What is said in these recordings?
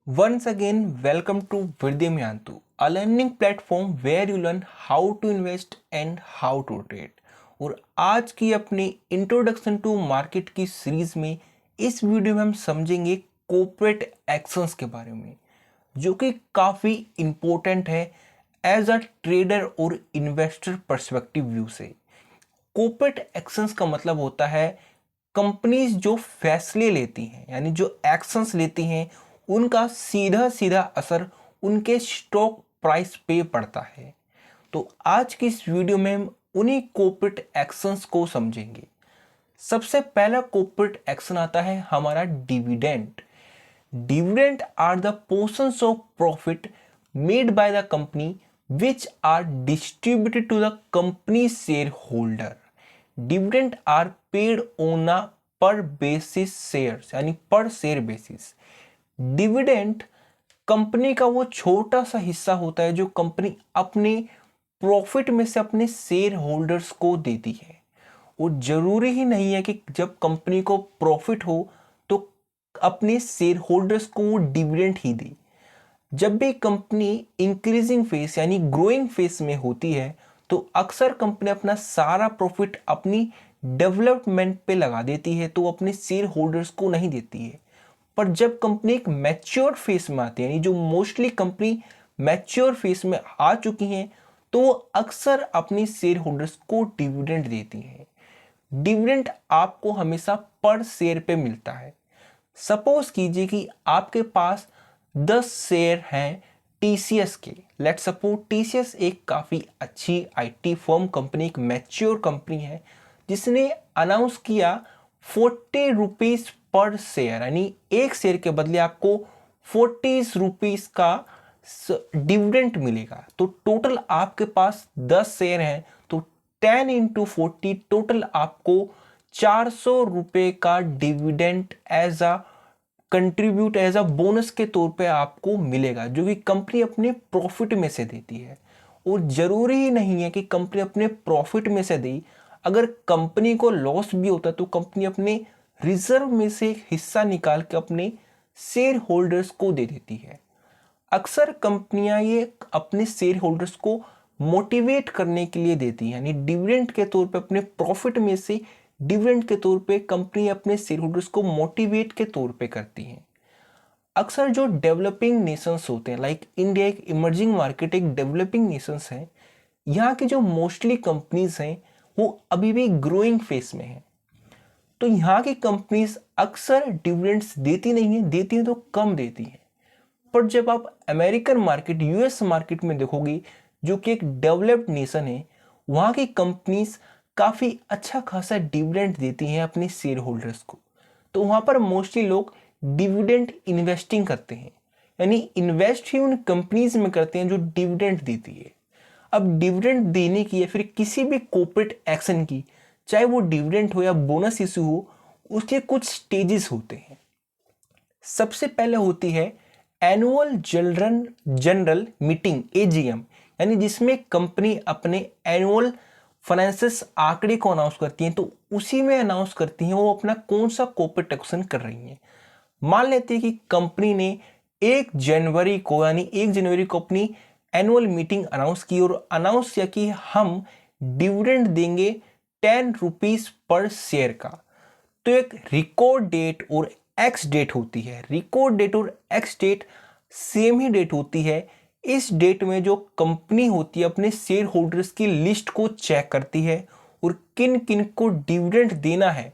Once again, welcome to Vidyam Yantu, a learning platform where you learn how to invest and how to trade. और आज की अपनी introduction to market की series में इस video में हम समझेंगे कॉर्पोरेट एक्शंस के बारे में, जो कि काफ़ी इम्पोर्टेंट है एज अ ट्रेडर और इन्वेस्टर पर्सपेक्टिव व्यू से। कॉर्पोरेट एक्शंस का मतलब होता है कंपनीज जो फैसले लेती हैं, यानी जो एक्शंस लेती हैं, उनका सीधा सीधा असर उनके स्टॉक प्राइस पे पड़ता है। तो आज की इस वीडियो में हम उन्हीं कॉर्पोरेट एक्शंस को समझेंगे। सबसे पहला कॉर्पोरेट एक्शन आता है हमारा dividend. Dividend are the portions of profit made by the company which are distributed to the company shareholder. Dividend are paid on a per basis shares, यानी पर शेयर बेसिस। डिविडेंड कंपनी का वो छोटा सा हिस्सा होता है जो कंपनी अपने प्रॉफिट में से अपने शेयर होल्डर्स को देती है। और जरूरी ही नहीं है कि जब कंपनी को प्रॉफिट हो तो अपने शेयर होल्डर्स को वो डिविडेंड ही दे। जब भी कंपनी इंक्रीजिंग फेस यानी ग्रोइंग फेस में होती है तो अक्सर कंपनी अपना सारा प्रॉफिट अपनी डेवलपमेंट पे लगा देती है, तो अपने शेयर होल्डर्स को नहीं देती है। पर जब कंपनी एक मैच्योर फेस में आती है, यानी जो मोस्टली कंपनी मैच्योर फेस में आ चुकी हैं, तो वो अक्सर अपनी शेयर होल्डर्स को डिविडेंड देती हैं। डिविडेंड आपको हमेशा पर शेयर पे मिलता है। सपोज कीजिए कि आपके पास 10 शेयर हैं टीसीएस के। लेट्स सपोज टीसीएस एक काफ़ी अच्छी आईटी फर्म कंपनी, एक मैच्योर कंपनी है, जिसने अनाउंस किया 40 रुपीज़ पर शेयर, यानी एक शेयर के बदले आपको 40 रुपीज़ का डिविडेंड मिलेगा। तो टोटल आपके पास 10 शेयर हैं, तो 10 इंटू 40 टोटल आपको 400 रुपये का dividend as a contribute as a bonus के तौर पे आपको मिलेगा, जो कि कंपनी अपने प्रॉफिट में से देती है। और ज़रूरी ही नहीं है कि कंपनी अपने प्रॉफिट में से दे, अगर कंपनी को लॉस भी होता है तो कंपनी अपने रिजर्व में से एक हिस्सा निकाल के अपने शेयर होल्डर्स को दे देती है। अक्सर कंपनियां ये अपने शेयर होल्डर्स को मोटिवेट करने के लिए देती हैं, यानी डिविडेंड के तौर पे अपने प्रॉफिट में से डिविडेंड के तौर पे कंपनी अपने शेयर होल्डर्स को मोटिवेट के तौर पे करती हैं। अक्सर जो डेवलपिंग नेशंस होते हैं, लाइक इंडिया एक इमर्जिंग मार्केट, एक डेवलपिंग नेशंस है, यहाँ की जो मोस्टली कंपनीज हैं वो अभी भी ग्रोइंग फेस में हैं। तो यहाँ की कंपनीज अक्सर डिविडेंड्स देती नहीं है, देती हैं तो कम देती हैं। पर जब आप अमेरिकन मार्केट, यूएस मार्केट में देखोगे, जो कि एक डेवलप्ड नेशन है, वहाँ की कंपनीज काफ़ी अच्छा खासा डिविडेंड देती हैं अपने शेयर होल्डर्स को। तो वहाँ पर मोस्टली लोग डिविडेंड इन्वेस्टिंग करते हैं, यानी इन्वेस्ट ही उन कंपनीज में करते हैं जो डिविडेंड देती है। अब डिविडेंड देने की या फिर किसी भी कॉर्पोरेट एक्शन की, चाहे वो डिविडेंड हो या बोनस इशू हो, उसके कुछ स्टेजेस होते हैं। सबसे पहले होती है एनुअल जनरल मीटिंग, एजीएम, यानी जिसमें कंपनी अपने एनुअल फाइनेंसिस आंकड़े को अनाउंस करती हैं। तो उसी में अनाउंस करती हैं वो अपना कौन सा कॉर्पोरेट एक्शन कर रही हैं। मान लेते हैं कि कंपनी ने 1 जनवरी को, यानी 1 जनवरी को अपनी एनुअल मीटिंग अनाउंस की और अनाउंस किया कि हम डिविडेंड देंगे 10 रुपीज पर शेयर का। तो एक रिकॉर्ड डेट और एक्स डेट होती है। रिकॉर्ड डेट और एक्स डेट सेम ही डेट होती है। इस डेट में जो कंपनी होती है अपने शेयर होल्डर्स की लिस्ट को चेक करती है और किन किन को डिविडेंड देना है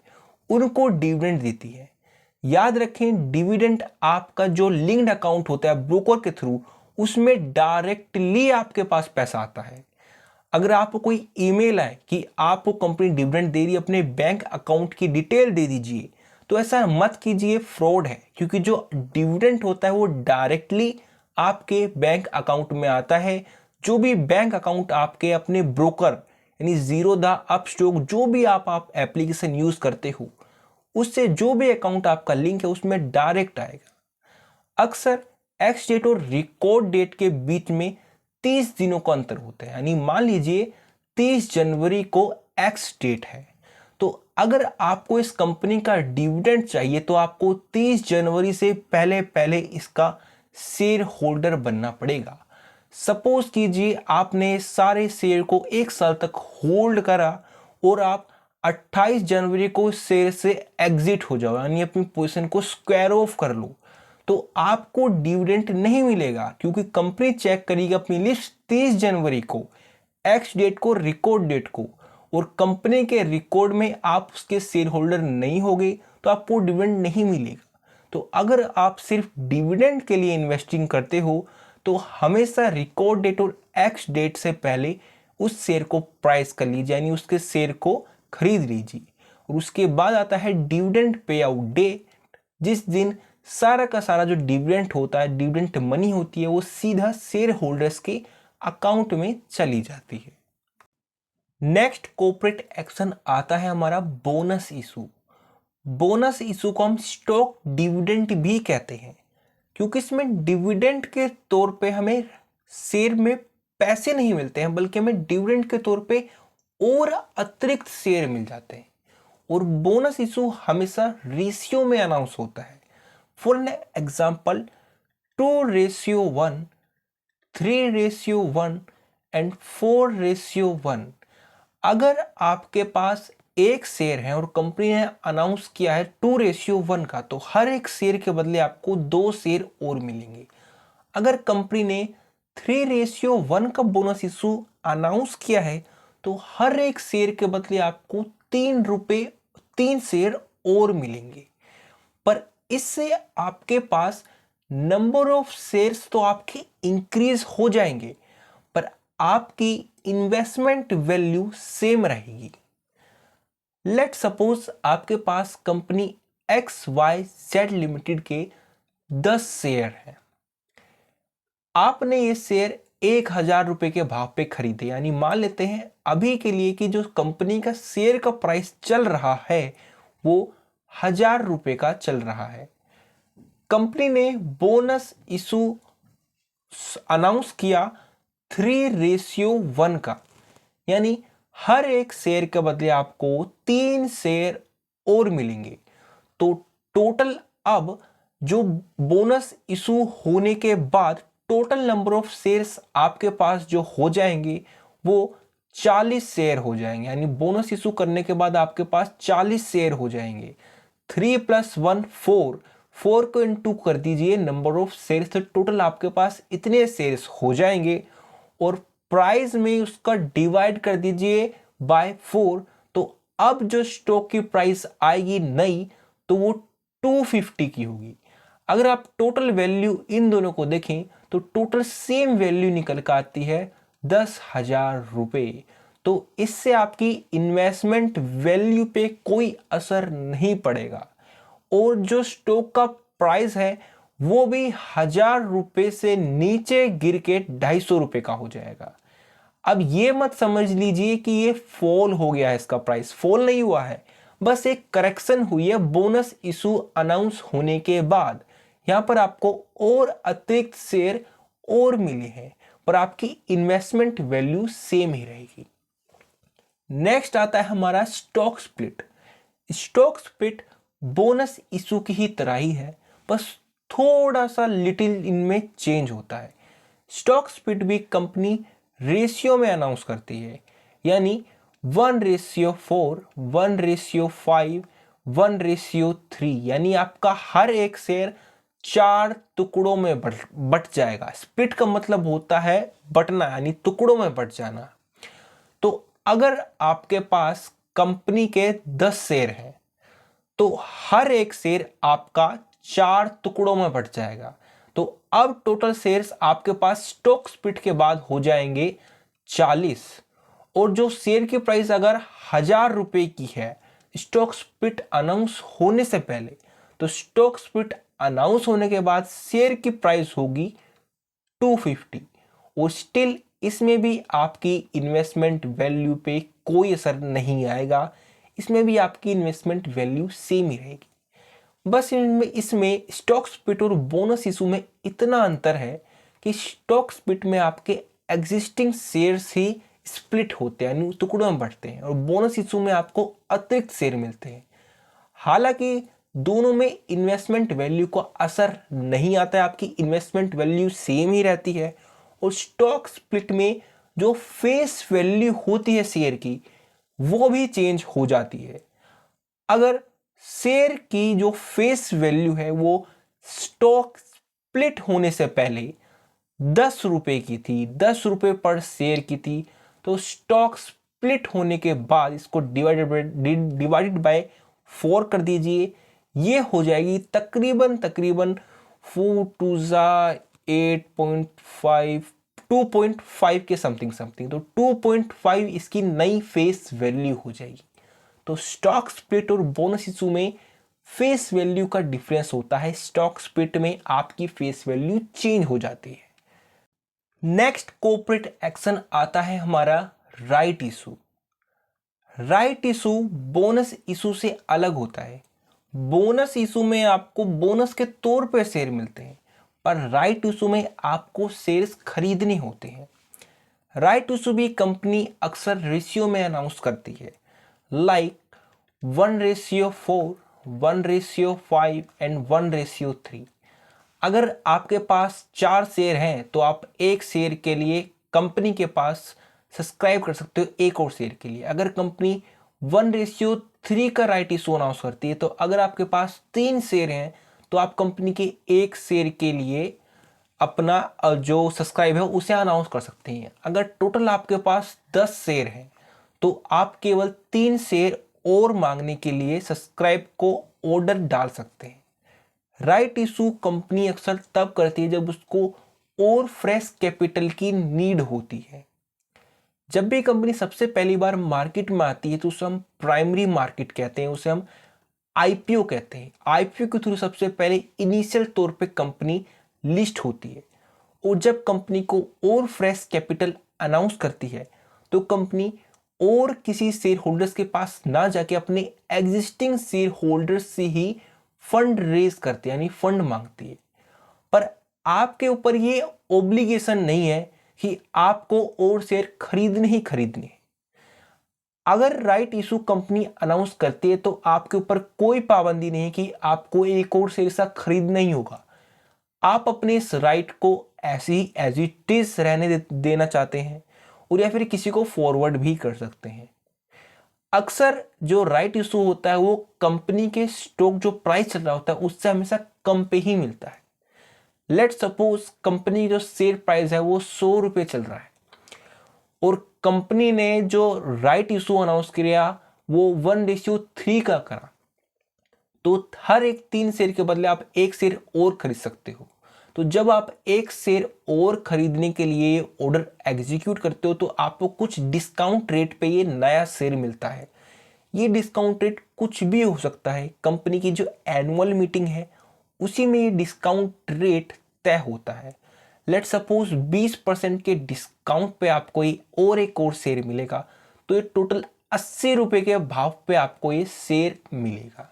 उनको डिविडेंड देती है। याद रखें, डिविडेंड आपका जो लिंक्ड अकाउंट होता है ब्रोकर के थ्रू, उसमें डायरेक्टली आपके पास पैसा आता है। अगर आपको कोई ईमेल आए कि आपको कंपनी डिविडेंड दे रही है, अपने बैंक अकाउंट की डिटेल दे दीजिए, तो ऐसा मत कीजिए, फ्रॉड है। क्योंकि जो डिविडेंड होता है वो डायरेक्टली आपके बैंक अकाउंट में आता है। जो भी बैंक अकाउंट आपके अपने ब्रोकर, यानी ज़ीरोधा, अपस्टॉक, जो भी आप एप्लीकेशन यूज करते हो, उससे जो भी अकाउंट आपका लिंक है उसमें डायरेक्ट आएगा। अक्सर एक्स डेट और रिकॉर्ड डेट के बीच में 30 दिनों का अंतर होता है। यानी मान लीजिए 30 जनवरी को एक्स डेट है, तो अगर आपको इस कंपनी का डिविडेंड चाहिए तो आपको 30 जनवरी से पहले पहले इसका शेयर होल्डर बनना पड़ेगा। सपोज कीजिए आपने सारे शेयर को 1 साल तक होल्ड करा और आप 28 जनवरी को शेयर से एग्जिट हो जाओ, यानी अपनी पोजीशन को स्क्वायर ऑफ कर लो, तो आपको डिविडेंड नहीं मिलेगा, क्योंकि कंपनी चेक करेगी अपनी लिस्ट 30 जनवरी को, एक्स डेट को, रिकॉर्ड डेट को, और कंपनी के रिकॉर्ड में आप उसके शेयर होल्डर नहीं होगे तो आपको डिविडेंड नहीं मिलेगा। तो अगर आप सिर्फ डिविडेंड के लिए इन्वेस्टिंग करते हो तो हमेशा रिकॉर्ड डेट और एक्स डेट से पहले उस शेयर को प्राइस कर लीजिए, यानी उसके शेयर को खरीद लीजिए। और उसके बाद आता है डिविडेंड पे आउट डे, जिस दिन सारा का सारा जो डिविडेंड होता है, डिविडेंड मनी होती है, वो सीधा शेयर होल्डर्स के अकाउंट में चली जाती है। नेक्स्ट कॉर्पोरेट एक्शन आता है हमारा बोनस इशू। बोनस इशू को हम स्टॉक डिविडेंड भी कहते हैं, क्योंकि इसमें डिविडेंड के तौर पे हमें शेयर में पैसे नहीं मिलते हैं, बल्कि हमें डिविडेंड के तौर पे और अतिरिक्त शेयर मिल जाते हैं। और बोनस इशू हमेशा रेशियो में अनाउंस होता है। For an example 2:1, 3:1 and 4:1। अगर आपके पास एक शेयर है और कंपनी ने अनाउंस किया है 2:1 का, तो हर एक शेयर के बदले आपको 2 शेयर और मिलेंगे। अगर कंपनी ने 3:1 का बोनस इशू अनाउंस किया है तो हर एक शेयर के बदले आपको 3 शेयर और मिलेंगे। पर इससे आपके पास नंबर ऑफ शेयर्स तो आपके इंक्रीज हो जाएंगे, पर आपकी इन्वेस्टमेंट वैल्यू सेम रहेगी। लेट सपोज आपके पास कंपनी XYZ लिमिटेड के 10 शेयर हैं। आपने ये शेयर 1,000 रुपए के भाव पे खरीदे, यानी मान लेते हैं अभी के लिए कि जो कंपनी का शेयर का प्राइस चल रहा है वो 1,000 रुपए का चल रहा है। कंपनी ने बोनस इशू अनाउंस किया 3:1 का, यानी हर एक शेयर के बदले आपको 3 शेयर और मिलेंगे। तो टोटल अब जो बोनस इशू होने के बाद टोटल नंबर ऑफ शेयर्स आपके पास जो हो जाएंगे वो 40 शेयर हो जाएंगे, यानी बोनस इशू करने के बाद आपके पास 40 शेयर हो जाएंगे। 3 + 1 4, 4 को इंटू कर दीजिए नंबर ऑफ शेयर्स, तो टोटल आपके पास इतने शेयर्स हो जाएंगे। और प्राइस में उसका डिवाइड कर दीजिए बाय 4, तो अब जो स्टॉक की प्राइस आएगी नई तो वो 250 की होगी। अगर आप टोटल वैल्यू इन दोनों को देखें तो टोटल सेम वैल्यू निकल कर आती है 10,000 रुपए। तो इससे आपकी इन्वेस्टमेंट वैल्यू पे कोई असर नहीं पड़ेगा, और जो स्टॉक का प्राइस है वो भी 1,000 रुपए से नीचे गिर के 250 रुपए का हो जाएगा। अब ये मत समझ लीजिए कि ये फॉल हो गया है, इसका प्राइस फॉल नहीं हुआ है, बस एक करेक्शन हुई है बोनस इशू अनाउंस होने के बाद। यहां पर आपको और अतिरिक्त शेयर और मिले हैं, पर आपकी इन्वेस्टमेंट वैल्यू सेम ही रहेगी। नेक्स्ट आता है हमारा stock split. Stock split bonus issue की ही तरह ही है, बस थोड़ा सा लिटिल इनमें चेंज होता है। स्टॉक स्प्लिट भी कंपनी रेशियो में अनाउंस करती है, यानी 1:4, 1:5, 1:3, यानी आपका हर एक शेयर 4 टुकड़ों में बट जाएगा। स्प्लिट का मतलब होता है बटना, यानी टुकड़ों में बट जाना। तो अगर आपके पास कंपनी के 10 शेयर हैं तो हर एक शेयर आपका 4 टुकड़ों में बट जाएगा। तो अब टोटल शेयर्स आपके पास स्टॉक स्प्लिट के बाद हो जाएंगे 40। और जो शेयर की प्राइस अगर 1,000 रुपए की है स्टॉक स्प्लिट अनाउंस होने से पहले, तो स्टॉक स्प्लिट अनाउंस होने के बाद शेयर की प्राइस होगी 250। और स्टिल इसमें भी आपकी इन्वेस्टमेंट वैल्यू पे कोई असर नहीं आएगा, इसमें भी आपकी इन्वेस्टमेंट वैल्यू सेम ही रहेगी। बस इसमें स्टॉक स्प्लिट और बोनस इशू में इतना अंतर है कि स्टॉक स्प्लिट में आपके एग्जिस्टिंग शेयर्स ही स्प्लिट होते हैं, यानी टुकड़ों में बढ़ते हैं, और बोनस इशू में आपको अतिरिक्त शेयर मिलते हैं। हालांकि दोनों में इन्वेस्टमेंट वैल्यू का असर नहीं आता है, आपकी इन्वेस्टमेंट वैल्यू सेम ही रहती है। और स्टॉक स्प्लिट में जो फेस वैल्यू होती है शेयर की वो भी चेंज हो जाती है। अगर शेयर की जो फेस वैल्यू है वो स्टॉक स्प्लिट होने से पहले 10 रुपए की थी, 10 रुपए पर शेयर की थी, तो स्टॉक स्प्लिट होने के बाद इसको डिवाइडेड बाय 4 कर दीजिए, ये हो जाएगी तकरीबन तकरीबन 4 टू ज़ा 8.5 2.5 के समथिंग समथिंग, तो 2.5 इसकी नई फेस वैल्यू हो जाएगी। तो स्टॉक स्प्लिट और बोनस इशू में फेस वैल्यू का डिफरेंस होता है, स्टॉक स्प्लिट में आपकी फेस वैल्यू चेंज हो जाती है। नेक्स्ट कॉर्पोरेट एक्शन आता है हमारा right issue. Right issue bonus issue से अलग होता है। बोनस इशू में आपको बोनस के तौर पे शेयर मिलते हैं, पर राइट इशू में आपको शेयर्स खरीदने होते हैं। राइट इशू भी कंपनी अक्सर रेशियो में अनाउंस करती है, लाइक 1:4, 1:5 एंड 1:3। अगर आपके पास 4 शेयर हैं तो आप एक शेयर के लिए कंपनी के पास सब्सक्राइब कर सकते हो एक और शेयर के लिए। अगर कंपनी 1:3 का राइट इशू अनाउंस करती है, तो अगर आपके पास 3 शेयर हैं तो आप कंपनी के एक शेयर के लिए अपना जो सब्सक्राइब है उसे अनाउंस कर सकते हैं। अगर टोटल आपके पास 10 शेयर हैं तो आप केवल 3 शेयर और मांगने के लिए सब्सक्राइब को ऑर्डर डाल सकते हैं। राइट इशू कंपनी अक्सर तब करती है जब उसको और फ्रेश कैपिटल की नीड होती है। जब भी कंपनी सबसे पहली बार मार्केट में आती है तो उसे हम प्राइमरी मार्केट कहते हैं, उसे हम आईपीओ कहते हैं। आईपीओ के थ्रू सबसे पहले इनिशियल तौर पे कंपनी लिस्ट होती है, और जब कंपनी को और फ्रेश कैपिटल अनाउंस करती है तो कंपनी और किसी शेयर होल्डर्स के पास ना जाके अपने एग्जिस्टिंग शेयर होल्डर्स से ही फंड रेज करती है, यानी फंड मांगती है। पर आपके ऊपर ये ओब्लिगेशन नहीं है कि आपको और शेयर खरीदने ही खरीदने। अगर राइट इशू कंपनी अनाउंस करती है तो आपके ऊपर कोई पाबंदी नहीं है कि आपको एक और शेयर सा खरीदना ही होगा। आप अपने इस राइट को ऐसे ही एज इट इज रहने देना चाहते हैं, और या फिर किसी को फॉरवर्ड भी कर सकते हैं। अक्सर जो राइट इशू होता है वो कंपनी के स्टॉक जो प्राइस चल रहा होता है उससे हमेशा कम पे ही मिलता है। लेट सपोज कंपनी जो शेयर प्राइस है वो 100 रुपये चल रहा है, और कंपनी ने जो राइट इशू अनाउंस किया वो 1:3 का करा, तो हर एक 3 शेयर के बदले आप एक शेयर और खरीद सकते हो। तो जब आप एक शेयर और खरीदने के लिए ऑर्डर एग्जीक्यूट करते हो तो आपको कुछ डिस्काउंट रेट पे ये नया शेयर मिलता है। ये डिस्काउंट रेट कुछ भी हो सकता है, कंपनी की जो एनुअल मीटिंग है उसी में ये डिस्काउंट रेट तय होता है। लेट सपोज 20% के डिस्काउंट पे आपको ये और एक और शेयर मिलेगा, तो ये टोटल 80 रुपये के भाव पे आपको ये शेयर मिलेगा।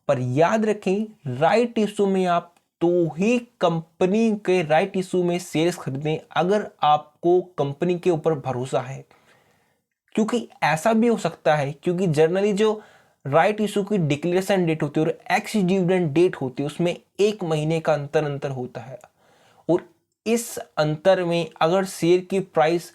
पर याद रखें, राइट इशू में आप तो ही कंपनी के राइट इशू में शेयर्स खरीदें अगर आपको कंपनी के ऊपर भरोसा है, क्योंकि ऐसा भी हो सकता है, क्योंकि जनरली जो राइट इशू की डिक्लेरेशन डेट होती है और एक्स डिविडेंड डेट होती है उसमें 1 महीने का अंतर होता है, और इस अंतर में अगर शेयर की प्राइस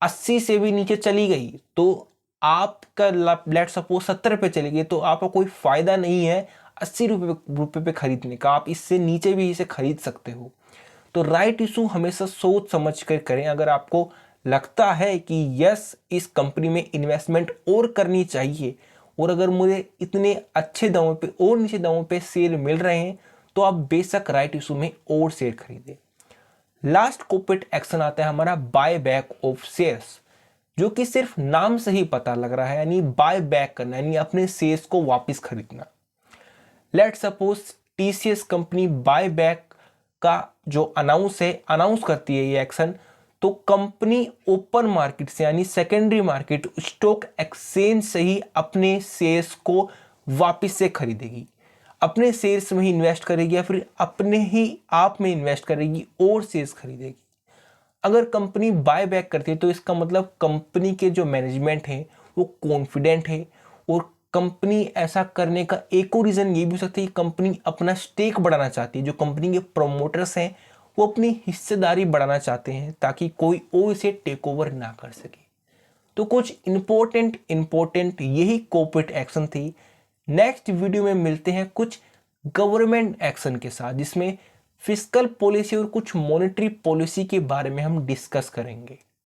80 से भी नीचे चली गई तो आपका लेट सपोज 70 पे चली गई तो आपका कोई फायदा नहीं है 80 रुपये पे खरीदने का, आप इससे नीचे भी इसे खरीद सकते हो। तो राइट इशू हमेशा सोच समझ कर करें। अगर आपको लगता है कि यस इस कंपनी में इन्वेस्टमेंट और करनी चाहिए, और अगर मुझे इतने अच्छे दामों पे और नीचे दामों पे शेयर मिल रहे हैं, तो आप बेशक राइट इशू में और शेयर खरीदें। लास्ट कॉर्पोरेट एक्शन आता है हमारा बाय बैक ऑफ शेयर्स, जो कि सिर्फ नाम से ही पता लग रहा है, यानी बाय बैक करना, यानी अपने शेयर्स को वापस खरीदना। Let suppose TCS company buy back का जो अनाउंस करती है ये एक्शन, तो कंपनी ओपन मार्केट से यानी सेकेंडरी मार्केट स्टॉक एक्सचेंज से ही अपने शेयर्स को वापस से खरीदेगी, अपने शेयर्स में ही इन्वेस्ट करेगी, या फिर अपने ही आप में इन्वेस्ट करेगी और शेयर्स खरीदेगी। अगर कंपनी बाय बैक करती है तो इसका मतलब कंपनी के जो मैनेजमेंट है वो कॉन्फिडेंट है, और कंपनी ऐसा करने का एक और रीज़न ये भी हो सकता है कि कंपनी अपना स्टेक बढ़ाना चाहती है। जो कंपनी के प्रोमोटर्स हैं वो अपनी हिस्सेदारी बढ़ाना चाहते हैं ताकि कोई और इसे टेक ओवर ना कर सके। तो कुछ इंपॉर्टेंट यही कॉर्पोरेट एक्शन थी। नेक्स्ट वीडियो में मिलते हैं कुछ गवर्नमेंट एक्शन के साथ, जिसमें फिस्कल पॉलिसी और कुछ मॉनेटरी पॉलिसी के बारे में हम डिस्कस करेंगे।